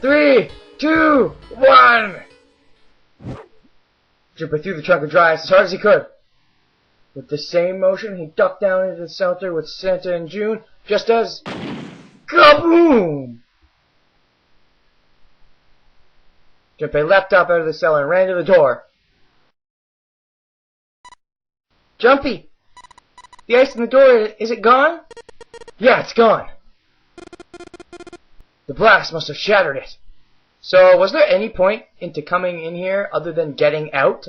3, 2, 1! Junpei threw the trunk of dry ice as hard as he could. With the same motion, he ducked down into the cellar with Santa and June, just as... kaboom! Junpei leapt up out of the cellar and ran to the door. Jumpy! The ice in the door, is it gone? Yeah, it's gone. The blast must have shattered it. So, was there any point into coming in here other than getting out?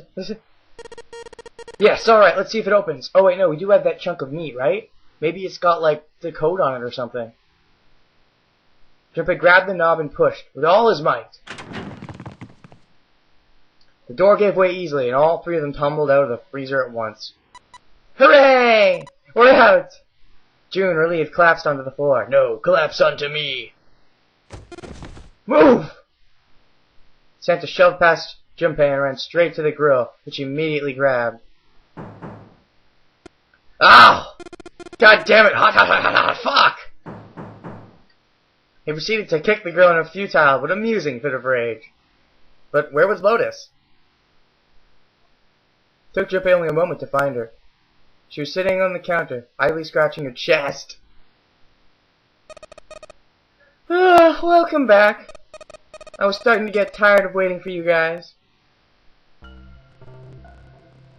Yes, alright, let's see if it opens. Oh wait, no, we do have that chunk of meat, right? Maybe it's got, like, the code on it or something. Junpei grabbed the knob and pushed, with all his might. The door gave way easily, and all three of them tumbled out of the freezer at once. Hooray! We're out! June, relieved, collapsed onto the floor. No, collapse onto me! Move! Santa shoved past Junpei and ran straight to the grill, which he immediately grabbed. Ow! God damn it! Hot, hot, hot, hot, hot, fuck! He proceeded to kick the grill in a futile but amusing fit of rage. But where was Lotus? It took Junpei only a moment to find her. She was sitting on the counter, idly scratching her chest. Welcome back. I was starting to get tired of waiting for you guys.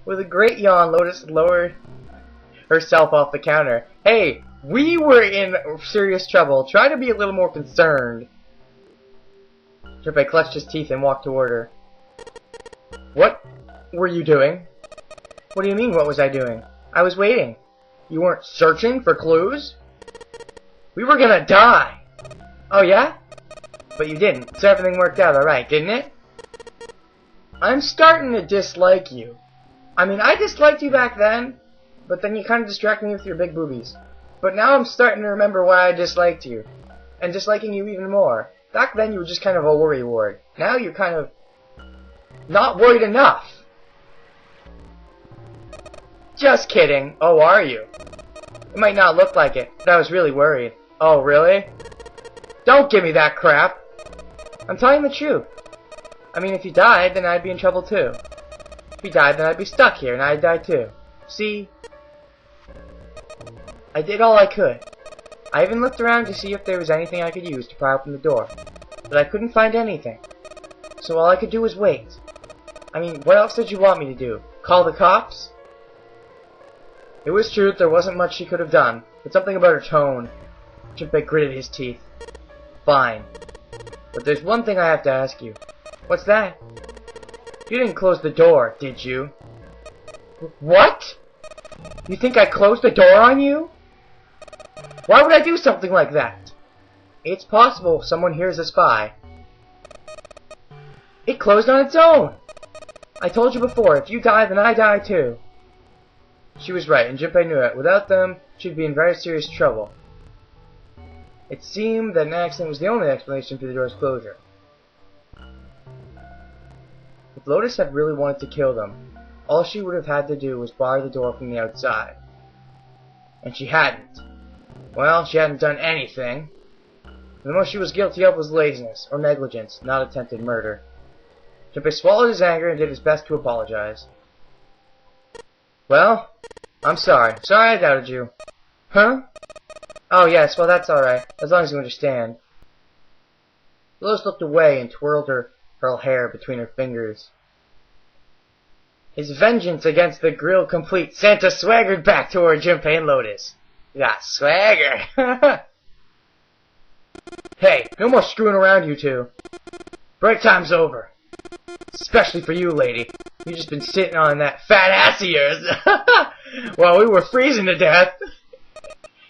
With a great yawn, Lotus lowered herself off the counter. Hey, we were in serious trouble. Try to be a little more concerned. Junpei clutched his teeth and walked toward her. What were you doing? What do you mean, what was I doing? I was waiting. You weren't searching for clues? We were gonna die. Oh yeah? But you didn't, so everything worked out alright, didn't it? I'm starting to dislike you. I mean, I disliked you back then, but then you kind of distracted me with your big boobies. But now I'm starting to remember why I disliked you. And disliking you even more. Back then you were just kind of a worry ward. Now you're kind of... not worried enough. Just kidding. Oh, are you? It might not look like it, but I was really worried. Oh, really? Don't give me that crap. I'm telling the truth. I mean, if you died, then I'd be in trouble too. If you died, then I'd be stuck here, and I'd die too. See? I did all I could. I even looked around to see if there was anything I could use to pry open the door. But I couldn't find anything. So all I could do was wait. I mean, what else did you want me to do? Call the cops? It was true that there wasn't much she could have done, but something about her tone. Junpei gritted his teeth. Fine. But there's one thing I have to ask you. What's that? You didn't close the door, did you? What? You think I closed the door on you? Why would I do something like that? It's possible someone here's a spy. It closed on its own! I told you before, if you die, then I die too. She was right, and Junpei knew it. Without them, she'd be in very serious trouble. It seemed that an accident was the only explanation for the door's closure. If Lotus had really wanted to kill them, all she would have had to do was bar the door from the outside. And she hadn't. Well, she hadn't done anything. The most she was guilty of was laziness, or negligence, not attempted murder. Junpei swallowed his anger and did his best to apologize. Well, I'm sorry. Sorry I doubted you. Huh? Oh yes, well that's alright, as long as you understand. Lotus looked away and twirled her hair between her fingers. His vengeance against the grill complete, Santa swaggered back toward Junpei and Lotus. You got swagger. Hey, no more screwing around, you two. Break time's over. Especially for you, lady. You've just been sitting on that fat ass of yours while we were freezing to death.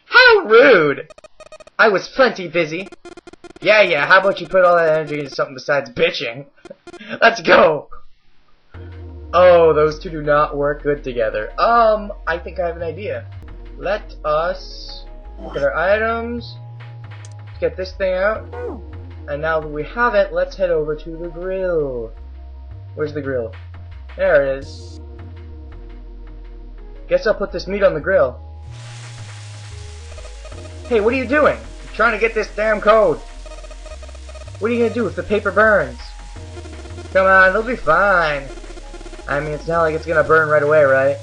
How rude! I was plenty busy. Yeah, how about you put all that energy into something besides bitching? Let's go! Oh, those two do not work good together. I think I have an idea. Let us get our items. Let's get this thing out. And now that we have it, let's head over to the grill. Where's the grill? There it is. Guess I'll put this meat on the grill. Hey, what are you doing? I'm trying to get this damn code. What are you gonna do if the paper burns? Come on, it'll be fine. I mean, it's not like it's gonna burn right away, right?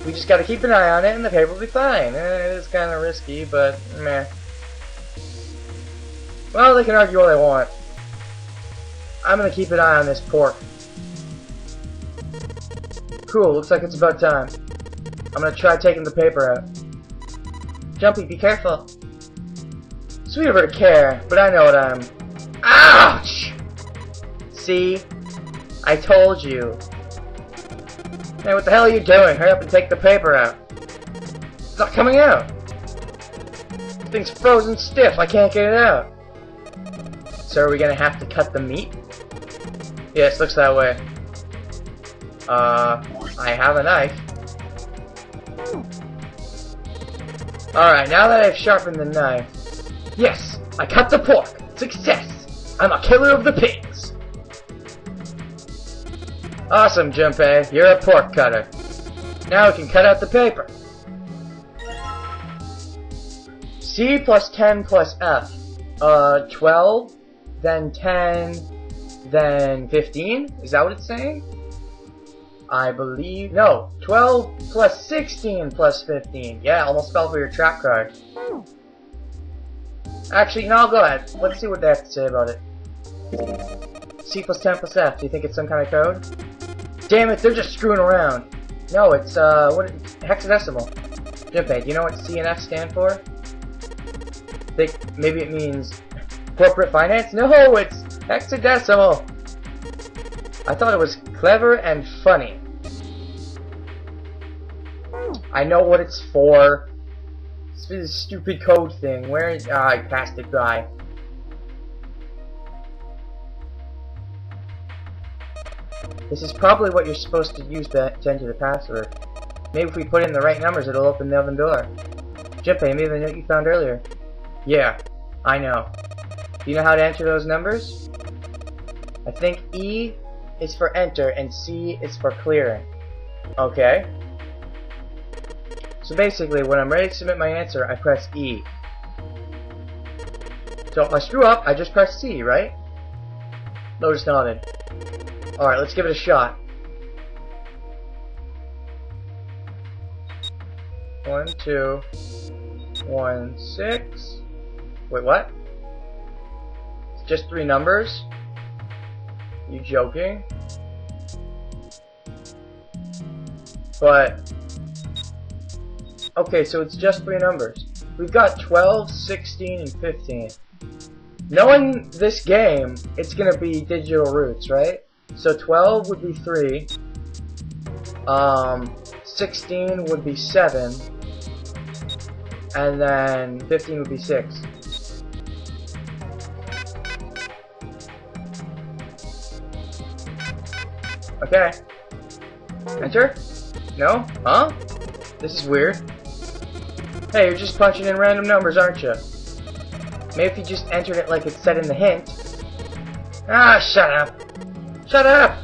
We just gotta keep an eye on it and the paper will be fine. It is kinda risky, but meh. Well, they can argue all they want. I'm gonna keep an eye on this pork. Cool, looks like it's about time. I'm gonna try taking the paper out. Jumpy, be careful. Sweet of her to care, but I know what I'm... Ouch! See? I told you. Hey, what the hell are you doing? Hurry up and take the paper out. It's not coming out. This thing's frozen stiff. I can't get it out. So are we gonna have to cut the meat? Yes, looks that way. I have a knife. Alright, now that I've sharpened the knife... Yes! I cut the pork! Success! I'm a killer of the pigs! Awesome, Junpei. You're a pork cutter. Now we can cut out the paper. C plus 10 plus F. 12, then 10, then 15? Is that what it's saying? I believe... No, 12 plus 16 plus 15. Yeah, almost fell for your trap card. Actually, no, go ahead. Let's see what they have to say about it. C plus 10 plus F. Do you think it's some kind of code? Damn it, they're just screwing around. No, it's, hexadecimal. Junpei, do you know what C and F stand for? Think maybe it means corporate finance? No, it's hexadecimal. I thought it was clever and funny. I know what it's for. This stupid code thing. Where is... I passed it by. This is probably what you're supposed to use to enter the password. Maybe if we put in the right numbers, it'll open the oven door. Junpei, maybe the note you found earlier. Yeah, I know. Do you know how to enter those numbers? I think E is for enter and C is for clearing. Okay. So basically, when I'm ready to submit my answer, I press E. So if I screw up, I just press C, right? Lotus nodded. Alright, let's give it a shot. 1, 2, 1, 6. Wait, what? It's just 3 numbers? You joking? But... okay, so it's just 3 numbers. We've got 12, 16, and 15. Knowing this game, it's gonna be digital roots, right? So 12 would be 3. 16 would be 7. And then 15 would be 6. Okay. Enter? No? Huh? This is weird. Hey, you're just punching in random numbers, aren't you? Maybe if you just entered it like it said in the hint. Ah, shut up! Shut up!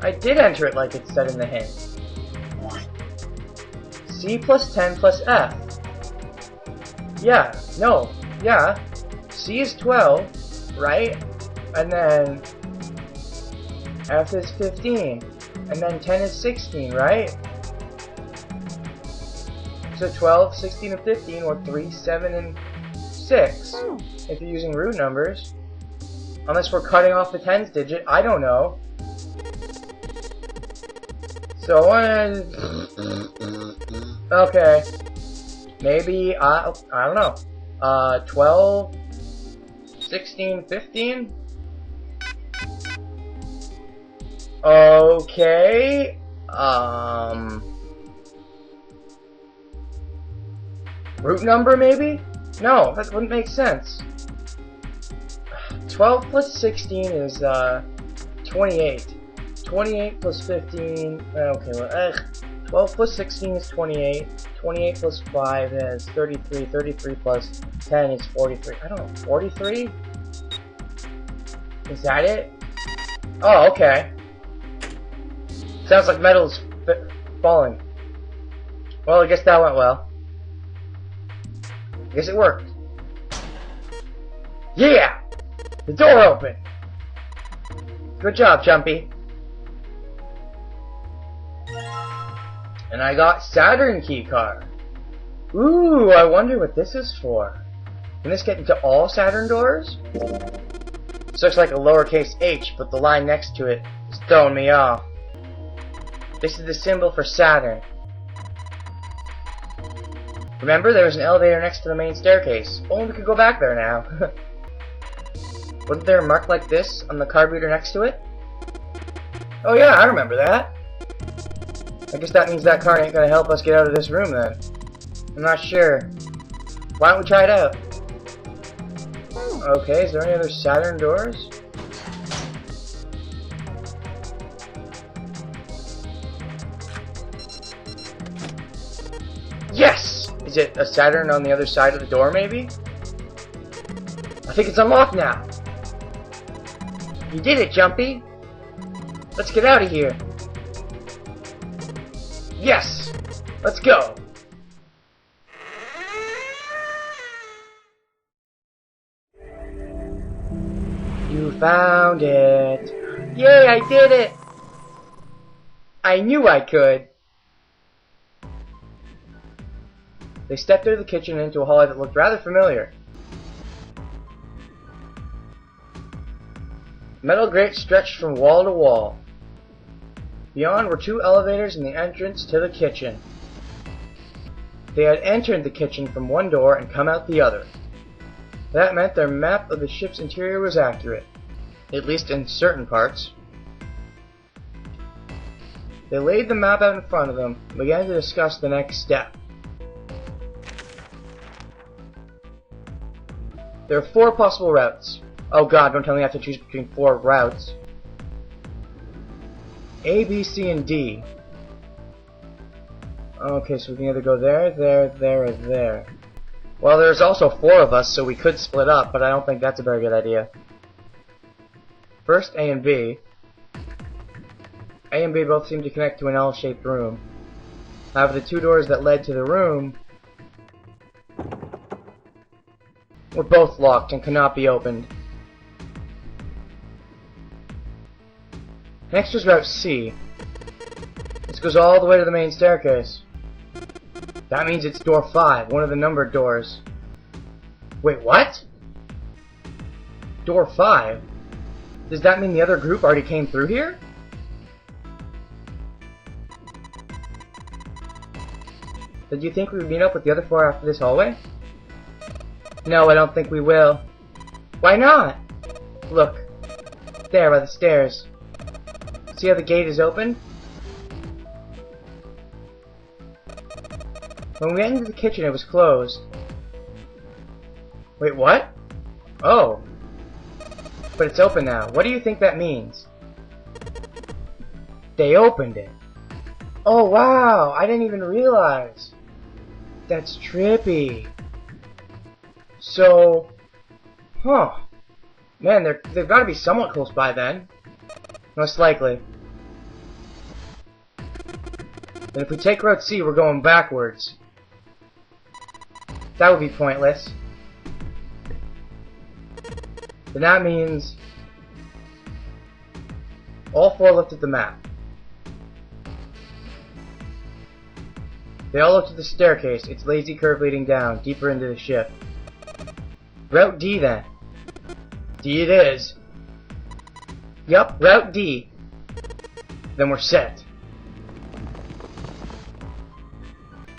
I did enter it like it said in the hint. C plus 10 plus F. Yeah, no, yeah. C is 12, right? And then F is 15. And then 10 is 16, right? So 12, 16, and 15, or 3, 7, and 6. If you're using root numbers. Unless we're cutting off the tens digit, I don't know. So, okay. Maybe, I don't know. 12, 16, 15? Okay. Root number, maybe? No, that wouldn't make sense. 12 plus 16 is, 28. 28 plus 15, okay, well, 12 plus 16 is 28. 28 plus 5 is 33. 33 plus 10 is 43. I don't know, 43? Is that it? Oh, okay. Sounds like metal's falling. Well, I guess that went well. I guess it worked. Yeah! The door opened! Good job, Jumpy. And I got Saturn key card. Ooh, I wonder what this is for. Can this get into all Saturn doors? This looks like a lowercase h, but the line next to it is throwing me off. This is the symbol for Saturn. Remember, there was an elevator next to the main staircase. Oh, we could go back there now. Wasn't there a mark like this on the card reader next to it? Oh yeah, I remember that. I guess that means that card ain't gonna help us get out of this room then. I'm not sure. Why don't we try it out? Okay, is there any other Saturn doors? Yes! Is it a Saturn on the other side of the door, maybe? I think it's unlocked now. You did it, Jumpy. Let's get out of here. Yes! Let's go! You found it! Yay, I did it! I knew I could! They stepped out of the kitchen and into a hallway that looked rather familiar. Metal grates stretched from wall to wall. Beyond were 2 elevators and the entrance to the kitchen. They had entered the kitchen from one door and come out the other. That meant their map of the ship's interior was accurate, at least in certain parts. They laid the map out in front of them and began to discuss the next step. There are 4 possible routes. Oh god, don't tell me I have to choose between 4 routes. A, B, C, and D. Okay, so we can either go there, there, there, or there. Well, there's also 4 of us, so we could split up, but I don't think that's a very good idea. First, A and B. A and B both seem to connect to an L-shaped room. However, the 2 doors that led to the room were both locked and cannot be opened. Next was Route C. This goes all the way to the main staircase. That means it's door 5, one of the numbered doors. Wait, what? Door 5? Does that mean the other group already came through here? Did you think we would meet up with the other 4 after this hallway? No, I don't think we will. Why not? Look. There, by the stairs. See how the gate is open? When we entered the kitchen, it was closed. Wait, what? Oh. But it's open now. What do you think that means? They opened it. Oh, wow. I didn't even realize. That's trippy. So, huh. Man, they've got to be somewhat close by then. Most likely. And if we take Route C, we're going backwards. That would be pointless. Then that means all 4 looked at the map. They all looked at the staircase, its lazy curve leading down, deeper into the ship. Route D then. D it is. Yup, Route D. Then we're set.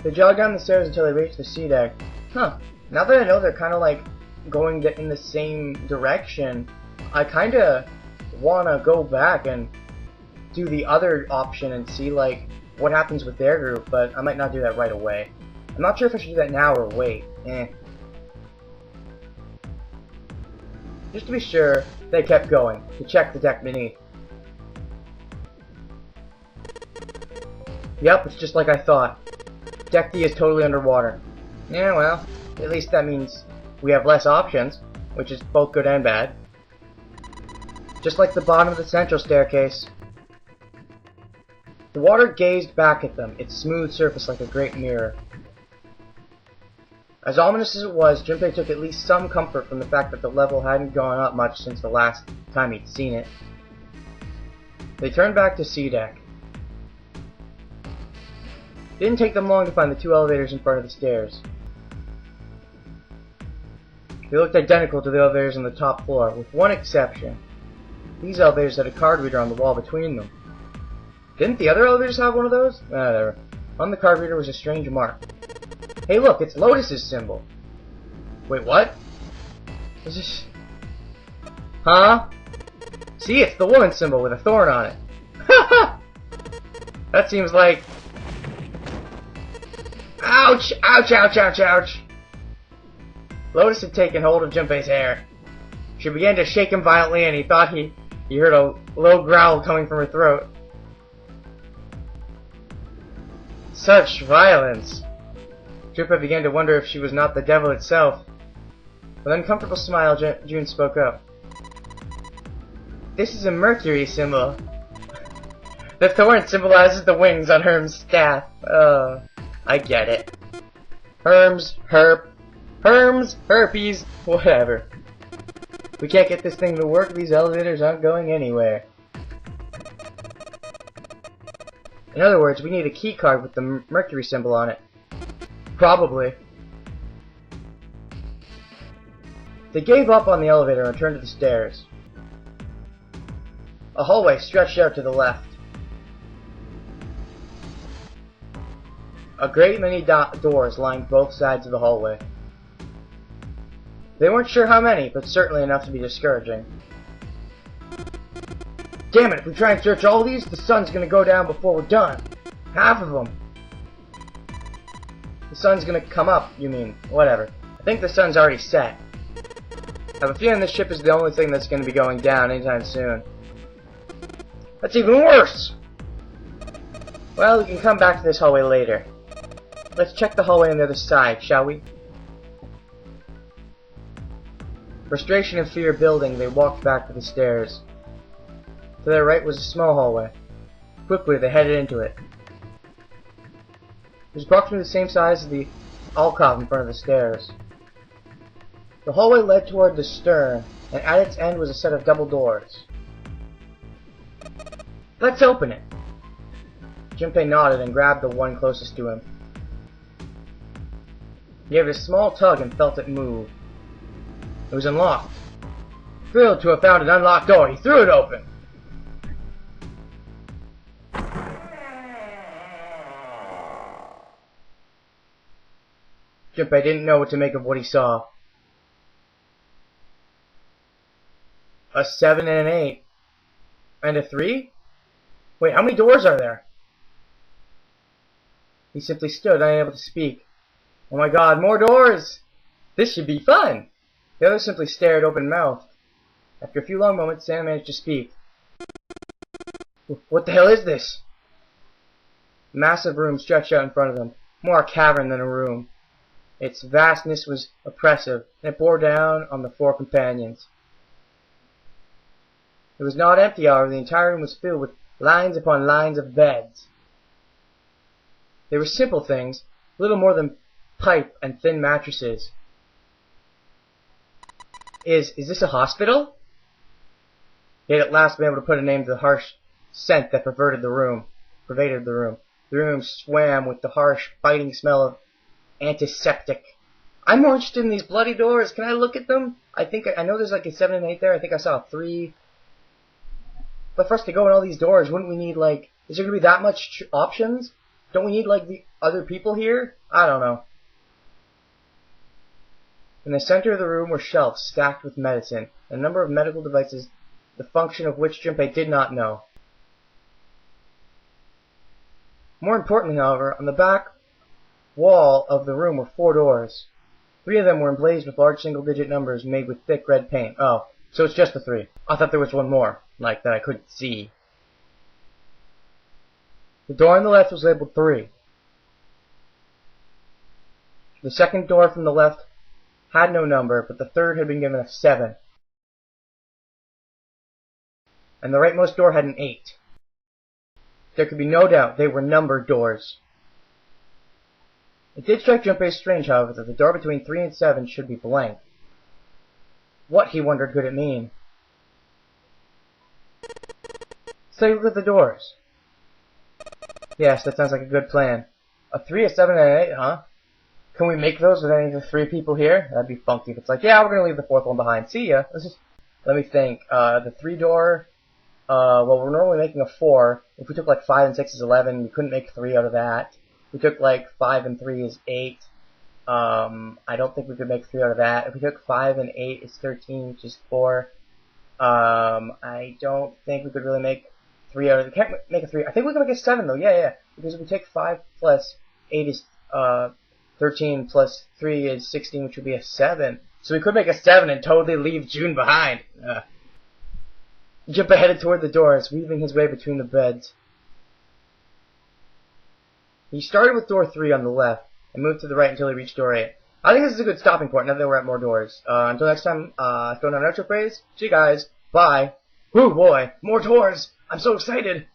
They jogged down the stairs until they reached the sea deck. Huh. Now that I know they're kind of like going in the same direction, I kind of want to go back and do the other option and see like what happens with their group, but I might not do that right away. I'm not sure if I should do that now or wait. Just to be sure, they kept going to check the deck beneath. Yep, it's just like I thought. Deck D is totally underwater. Yeah, well, at least that means we have less options, which is both good and bad. Just like the bottom of the central staircase. The water gazed back at them, its smooth surface like a great mirror. As ominous as it was, Junpei took at least some comfort from the fact that the level hadn't gone up much since the last time he'd seen it. They turned back to C deck. It didn't take them long to find the two elevators in front of the stairs. They looked identical to the elevators on the top floor, with one exception. These elevators had a card reader on the wall between them. Didn't the other elevators have one of those? Whatever. On the card reader was a strange mark. Hey look, it's Lotus's symbol. Wait, what? Is this... Huh? See, it's the woman's symbol with a thorn on it. That seems like... Ouch! Ouch, ouch, ouch, ouch! Lotus had taken hold of Junpei's hair. She began to shake him violently, and he thought he heard a low growl coming from her throat. Such violence! Junpei began to wonder if she was not the devil itself. With an uncomfortable smile, June spoke up. This is a Mercury symbol. The thorn symbolizes the wings on Herm's staff. Oh, I get it. Herm's herpes, whatever. We can't get this thing to work, these elevators aren't going anywhere. In other words, we need a key card with the Mercury symbol on it. Probably. They gave up on the elevator and turned to the stairs. A hallway stretched out to the left. A great many doors lined both sides of the hallway. They weren't sure how many, but certainly enough to be discouraging. Damn it, if we try and search all these, the sun's gonna go down before we're done. Half of them. The sun's gonna come up, you mean. Whatever. I think the sun's already set. I have a feeling this ship is the only thing that's gonna be going down anytime soon. That's even worse! Well, we can come back to this hallway later. Let's check the hallway on the other side, shall we? Frustration and fear building, they walked back to the stairs. To their right was a small hallway. Quickly, they headed into it. It was approximately the same size as the alcove in front of the stairs. The hallway led toward the stern, and at its end was a set of double doors. Let's open it! Junpei nodded and grabbed the one closest to him. He gave it a small tug and felt it move. It was unlocked. Thrilled to have found an unlocked door, he threw it open. Junpei didn't know what to make of what he saw. A 7 and an 8. And a 3? Wait, how many doors are there? He simply stood, unable to speak. Oh my god, more doors! This should be fun! The other simply stared open-mouthed. After a few long moments, Sam managed to speak. What the hell is this? A massive room stretched out in front of them, more a cavern than a room. Its vastness was oppressive, and it bore down on the four companions. It was not empty, however. The entire room was filled with lines upon lines of beds. They were simple things, little more than pipe and thin mattresses. Is this a hospital? He had at last been able to put a name to the harsh scent that pervaded the room. The room swam with the harsh, biting smell of antiseptic. I'm more interested in these bloody doors. Can I look at them? I know there's like a 7 and 8 there. I think I saw a 3. But for us to go in all these doors, wouldn't we need like... Is there going to be that much options? Don't we need like the other people here? I don't know. In the center of the room were shelves stacked with medicine, and a number of medical devices, the function of which Junpei did not know. More importantly, however, on the back wall of the room were 4 doors. 3 of them were emblazoned with large single-digit numbers made with thick red paint. Oh, so it's just the 3. I thought there was one more, like that I couldn't see. The door on the left was labeled 3. The second door from the left had no number, but the third had been given a 7. And the rightmost door had an 8. There could be no doubt they were numbered doors. It did strike Junpei strange, however, that the door between 3 and 7 should be blank. What, he wondered, could it mean? So look at the doors. Yes, that sounds like a good plan. A 3, a 7, and an 8, huh? Can we make those with any of the 3 people here? That'd be funky if it's like, yeah, we're gonna leave the 4th one behind. See ya. Let me think. The 3 door, well, we're normally making a 4. If we took like 5 and 6 is 11, we couldn't make 3 out of that. If we took like 5 and 3 is 8. I don't think we could make 3 out of that. If we took 5 and 8 is 13, which is 4. I don't think we could really make 3 out of it. Can't make a 3. I think we can make a 7 though. Yeah. Because if we take 5 plus 8 is 13 plus 3 is 16, which would be a 7. So we could make a 7 and totally leave June behind. Junpei headed toward the doors, weaving his way between the beds. He started with door 3 on the left and moved to the right until he reached door 8. I think this is a good stopping point now that we're at more doors. Until next time, throw down an outro phrase. See you guys. Bye. Woo boy, more doors. I'm so excited.